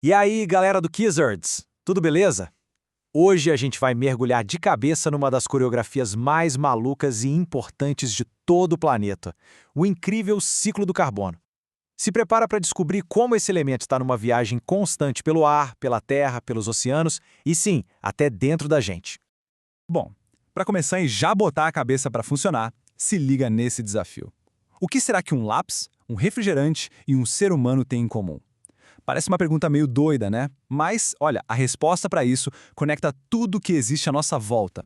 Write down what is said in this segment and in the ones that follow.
E aí, galera do Kizards, tudo beleza? Hoje a gente vai mergulhar de cabeça numa das coreografias mais malucas e importantes de todo o planeta, o incrível ciclo do carbono. Se prepara para descobrir como esse elemento está numa viagem constante pelo ar, pela terra, pelos oceanos e sim, até dentro da gente. Bom, para começar e já botar a cabeça para funcionar, se liga nesse desafio. O que será que um lápis, um refrigerante e um ser humano têm em comum? Parece uma pergunta meio doida, né? Mas, olha, a resposta para isso conecta tudo que existe à nossa volta.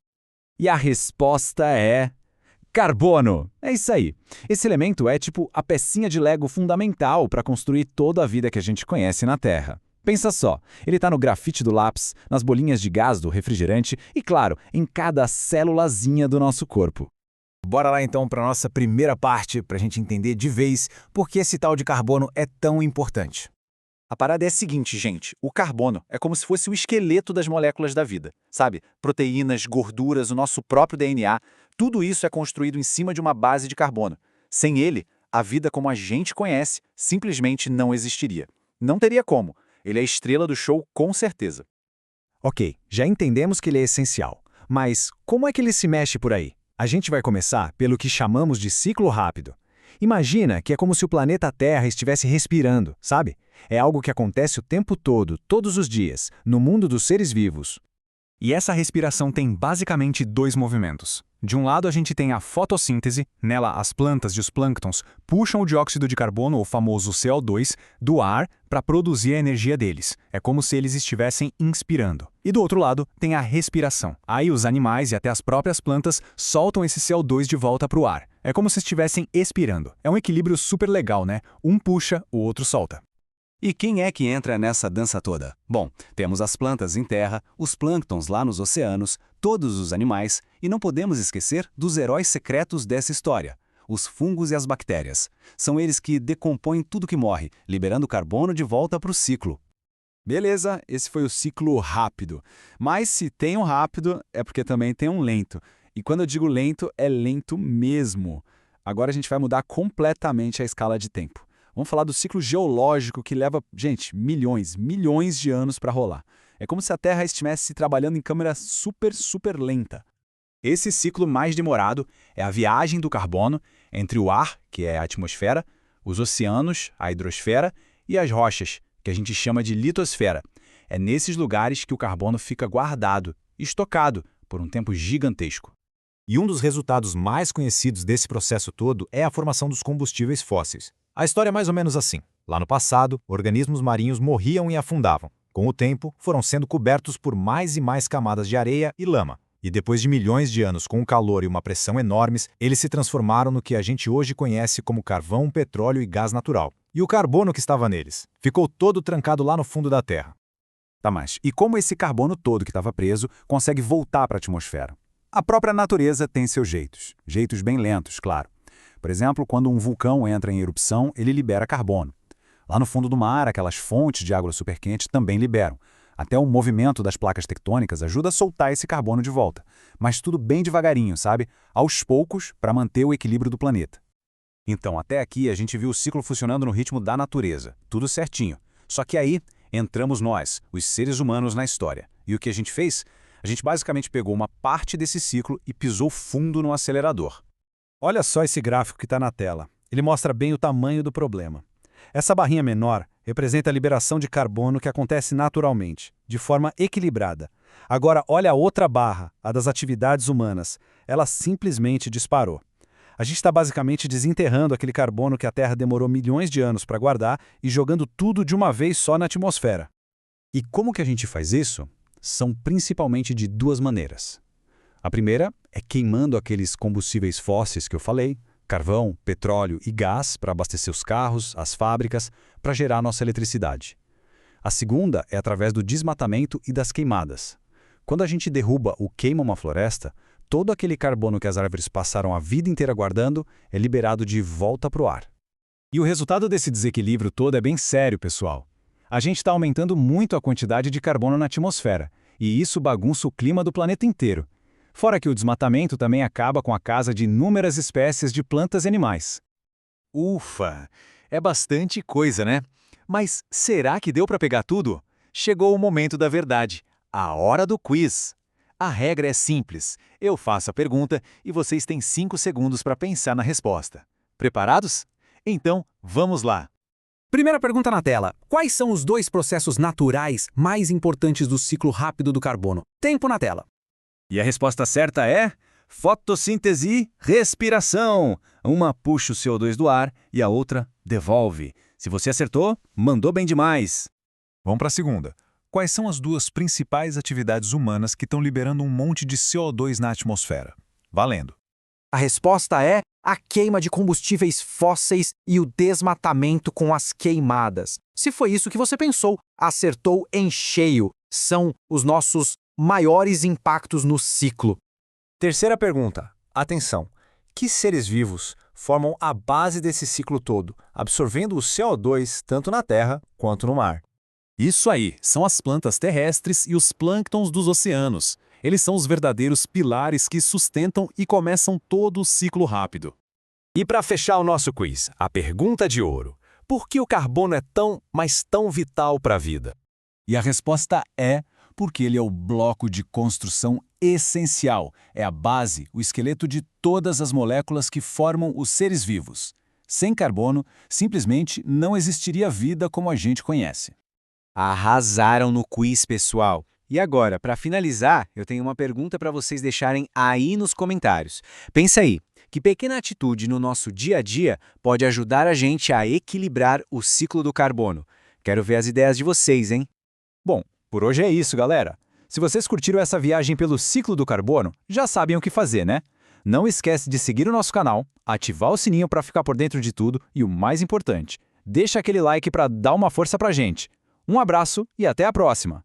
E a resposta é... carbono! É isso aí. Esse elemento é tipo a pecinha de Lego fundamental para construir toda a vida que a gente conhece na Terra. Pensa só, ele está no grafite do lápis, nas bolinhas de gás do refrigerante e, claro, em cada célulazinha do nosso corpo. Bora lá então para a nossa primeira parte, para a gente entender de vez por que esse tal de carbono é tão importante. A parada é a seguinte, gente. O carbono é como se fosse o esqueleto das moléculas da vida, sabe? Proteínas, gorduras, o nosso próprio DNA, tudo isso é construído em cima de uma base de carbono. Sem ele, a vida como a gente conhece simplesmente não existiria. Não teria como. Ele é a estrela do show com certeza. Ok, já entendemos que ele é essencial. Mas como é que ele se mexe por aí? A gente vai começar pelo que chamamos de ciclo rápido. Imagina que é como se o planeta Terra estivesse respirando, sabe? É algo que acontece o tempo todo, todos os dias, no mundo dos seres vivos. E essa respiração tem basicamente dois movimentos. De um lado a gente tem a fotossíntese, nela as plantas e os plânctons puxam o dióxido de carbono, o famoso CO2, do ar para produzir a energia deles. É como se eles estivessem inspirando. E do outro lado tem a respiração. Aí os animais e até as próprias plantas soltam esse CO2 de volta para o ar. É como se estivessem expirando. É um equilíbrio super legal, né? Um puxa, o outro solta. E quem é que entra nessa dança toda? Bom, temos as plantas em terra, os plânctons lá nos oceanos, todos os animais, e não podemos esquecer dos heróis secretos dessa história, os fungos e as bactérias. São eles que decompõem tudo que morre, liberando carbono de volta para o ciclo. Beleza, esse foi o ciclo rápido. Mas se tem um rápido, é porque também tem um lento. E quando eu digo lento, é lento mesmo. Agora a gente vai mudar completamente a escala de tempo. Vamos falar do ciclo geológico que leva, gente, milhões de anos para rolar. É como se a Terra estivesse trabalhando em câmera super lenta. Esse ciclo mais demorado é a viagem do carbono entre o ar, que é a atmosfera, os oceanos, a hidrosfera, e as rochas, que a gente chama de litosfera. É nesses lugares que o carbono fica guardado, estocado, por um tempo gigantesco. E um dos resultados mais conhecidos desse processo todo é a formação dos combustíveis fósseis. A história é mais ou menos assim. Lá no passado, organismos marinhos morriam e afundavam. Com o tempo, foram sendo cobertos por mais e mais camadas de areia e lama. E depois de milhões de anos com um calor e uma pressão enormes, eles se transformaram no que a gente hoje conhece como carvão, petróleo e gás natural. E o carbono que estava neles ficou todo trancado lá no fundo da Terra. Tá, mas e como esse carbono todo que estava preso consegue voltar para a atmosfera? A própria natureza tem seus jeitos. Jeitos bem lentos, claro. Por exemplo, quando um vulcão entra em erupção, ele libera carbono. Lá no fundo do mar, aquelas fontes de água superquente também liberam. Até o movimento das placas tectônicas ajuda a soltar esse carbono de volta. Mas tudo bem devagarinho, sabe? Aos poucos, para manter o equilíbrio do planeta. Então, até aqui a gente viu o ciclo funcionando no ritmo da natureza. Tudo certinho. Só que aí entramos nós, os seres humanos, na história. E o que a gente fez? A gente basicamente pegou uma parte desse ciclo e pisou fundo no acelerador. Olha só esse gráfico que está na tela. Ele mostra bem o tamanho do problema. Essa barrinha menor representa a liberação de carbono que acontece naturalmente, de forma equilibrada. Agora, olha a outra barra, a das atividades humanas. Ela simplesmente disparou. A gente está basicamente desenterrando aquele carbono que a Terra demorou milhões de anos para guardar e jogando tudo de uma vez só na atmosfera. E como que a gente faz isso? São principalmente de duas maneiras. A primeira é queimando aqueles combustíveis fósseis que eu falei, carvão, petróleo e gás para abastecer os carros, as fábricas, para gerar nossa eletricidade. A segunda é através do desmatamento e das queimadas. Quando a gente derruba ou queima uma floresta, todo aquele carbono que as árvores passaram a vida inteira guardando é liberado de volta para o ar. E o resultado desse desequilíbrio todo é bem sério, pessoal. A gente está aumentando muito a quantidade de carbono na atmosfera, e isso bagunça o clima do planeta inteiro. Fora que o desmatamento também acaba com a casa de inúmeras espécies de plantas e animais. Ufa! É bastante coisa, né? Mas será que deu para pegar tudo? Chegou o momento da verdade, a hora do quiz. A regra é simples. Eu faço a pergunta e vocês têm 5 segundos para pensar na resposta. Preparados? Então, vamos lá. Primeira pergunta na tela. Quais são os 2 processos naturais mais importantes do ciclo rápido do carbono? Tempo na tela. E a resposta certa é fotossíntese e respiração. Uma puxa o CO2 do ar e a outra devolve. Se você acertou, mandou bem demais. Vamos para a segunda. Quais são as 2 principais atividades humanas que estão liberando um monte de CO2 na atmosfera? Valendo. A resposta é a queima de combustíveis fósseis e o desmatamento com as queimadas. Se foi isso que você pensou, acertou em cheio. São os nossos maiores impactos no ciclo. Terceira pergunta. Atenção. Que seres vivos formam a base desse ciclo todo, absorvendo o CO2 tanto na Terra quanto no mar? Isso aí, são as plantas terrestres e os plânctons dos oceanos. Eles são os verdadeiros pilares que sustentam e começam todo o ciclo rápido. E para fechar o nosso quiz, a pergunta de ouro. Por que o carbono é tão, mas tão vital para a vida? E a resposta é porque ele é o bloco de construção essencial. É a base, o esqueleto de todas as moléculas que formam os seres vivos. Sem carbono, simplesmente não existiria vida como a gente conhece. Arrasaram no quiz, pessoal. E agora, para finalizar, eu tenho uma pergunta para vocês deixarem aí nos comentários. Pensa aí, que pequena atitude no nosso dia a dia pode ajudar a gente a equilibrar o ciclo do carbono? Quero ver as ideias de vocês, hein? Bom, por hoje é isso, galera. Se vocês curtiram essa viagem pelo ciclo do carbono, já sabem o que fazer, né? Não esquece de seguir o nosso canal, ativar o sininho para ficar por dentro de tudo e o mais importante, deixa aquele like para dar uma força pra gente. Um abraço e até a próxima!